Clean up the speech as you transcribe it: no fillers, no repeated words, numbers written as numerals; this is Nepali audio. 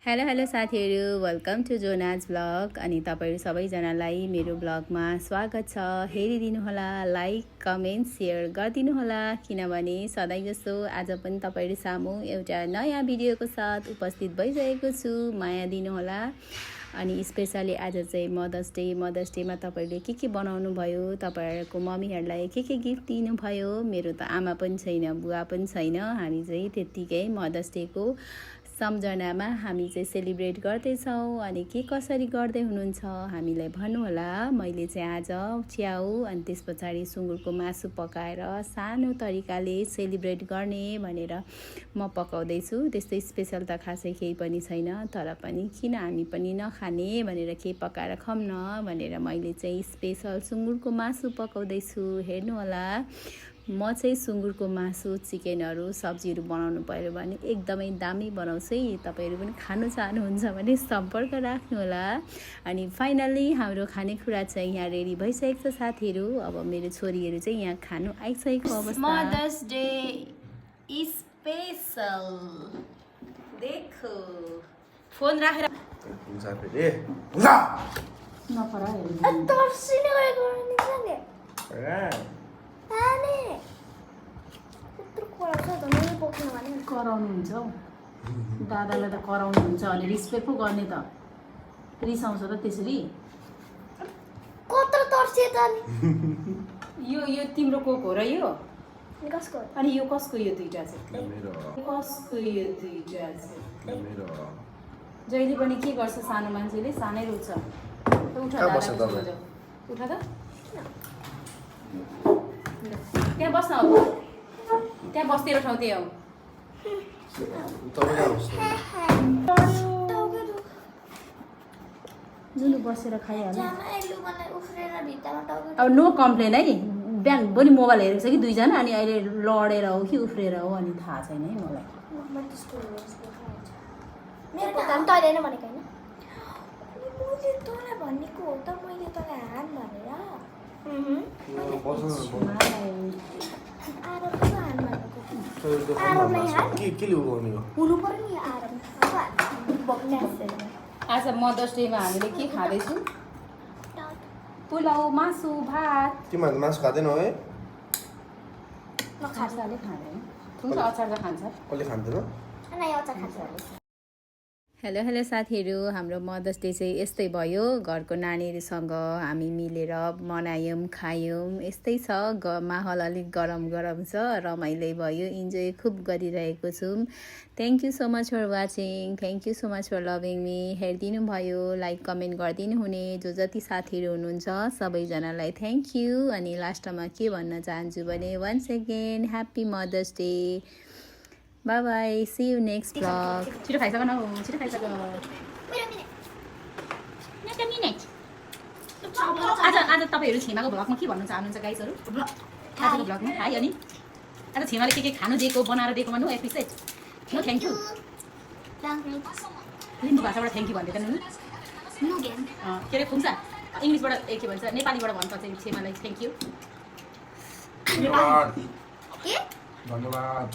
हेलो साथीहरू, वेलकम टु जोनाज ब्लग। अनि तपाईहरु सबैजनालाई मेरो ब्लगमा स्वागत छ। हेरिदिनु होला, लाइक कमेन्ट शेयर गरिदिनु होला, किनभने सधैँ जस्तो आज पनि तपाईहरु सामु एउटा नयाँ भिडियोको साथ उपस्थित भइरहेको छु। माया दिनु होला। अनि स्पेशली आज चाहिँ मदर्स डेमा तपाईहरुले के बनाउनु भयो, तपाईहरुको मम्मीहरुलाई के गिफ्ट दिनु भयो। मेरो त आमा पनि छैन, बुवा पनि छैन। हामी चाहिँ त्यतिकै मदर्स डेको सम्झनामा हामी चाहिँ सेलिब्रेट गर्दैछौँ। अनि के कसरी गर्दै हुनुहुन्छ हामीलाई भन्नु होला। मैले चाहिँ आज च्याउ अनि त्यस पछाडि सुँगुरको मासु पकाएर सानो तरिकाले सेलिब्रेट गर्ने भनेर म पकाउँदैछु। त्यस्तै स्पेशल त खासै केही पनि छैन, तर पनि किन हामी पनि नखाने भनेर के पकाएर खाऊँ न भनेर मैले चाहिँ स्पेशल सुँगुरको मासु पकाउँदैछु। हेर्नु होला, म चाहिँ सुँगुरको मासु चिकनहरू सब्जीहरू बनाउनु पर्यो भने एकदमै दामी बनाउँछु है। तपाईहरु पनि खानु चाहनुहुन्छ भने सम्पर्क राख्नु होला। अनि फाइनली हाम्रो खानेकुरा चाहिँ यहाँ रेडी भइसकेको छ साथीहरू। अब मेरो छोरीहरू चाहिँ यहाँ खानु आइसकेको अवस्था। मदर्स डे स्पेशल देखो फोन राखेर कराउनुहुन्छ हौ, दादालाई त कराउनुहुन्छ अनि रिस्पेक्ट पो गर्ने त, रिसाउँछ त त्यसरी। कत्रो तर्से त यो तिम्रो कोक हो र यो कसको? अनि यो कसको? यो दुईटा चाहिँ मेरो। कसको यो दुईटा चाहिँ मेरो? जहिले पनि के गर्छ सानो मान्छेले, सानै रोज्छ। उठा त त्यहाँ बस्न हो, त्यहाँ बस्तिर ठाउँ त्यही हो। जुलु बसेर खाइहाल्छ। अब नो कम्प्लेन है। बिहान पनि मोबाइल हेरेको छ कि दुईजना, अनि अहिले लडेर हो कि उफ्रेर हो अनि थाहा छैन है मलाई। आज मदर्स डेमा हामीले के खाँदैछौँ? पुलाउ, मासु, भात। तिमीहरू मासु खाँदैनौ है? खासाले खाँदैन, ठुलो अचार त खान्छ। कसले खाँदैन? हेलो साथीहरू, हाम्रो मदर्स डे चाहिँ यस्तै भयो। घरको नानीहरूसँग हामी मिलेर मनायौँ, खायौँ। यस्तै छ, माहौल अलिक गरम छ, रमाइलो भयो, इन्जोय खुब गरिरहेको छौँ। Thank you so much for watching, thank you so much for loving me. हेरिदिनु भयो, लाइक कमेन्ट गरिदिनु हुने जो जति साथीहरू हुनुहुन्छ सबैजनालाई थ्याङ्क यू। अनि लास्टमा के भन्न चाहन्छु भने once again happy mother's day. Bye bye, see you next blog. छिटो खाइसक न, छिटो खाइसक। आज तपाईँहरू छेमाको भ्लगमा के भन्न चाहनुहुन्छ गाइजहरू? आजको भ्लगमा हाई। अनि आज छेमाले के खानु दिएको, बनाएर दिएकोमा no appreciate, no thank you. Limbu भाषाबाट थ्याङ्क यू भन्दै त के अरे खुम्सा इङ्ग्लिसबाट के भन्छ, नेपालीबाट भन्नुपर्छ छेमालाई थ्याङ्क यू। धन्यवाद।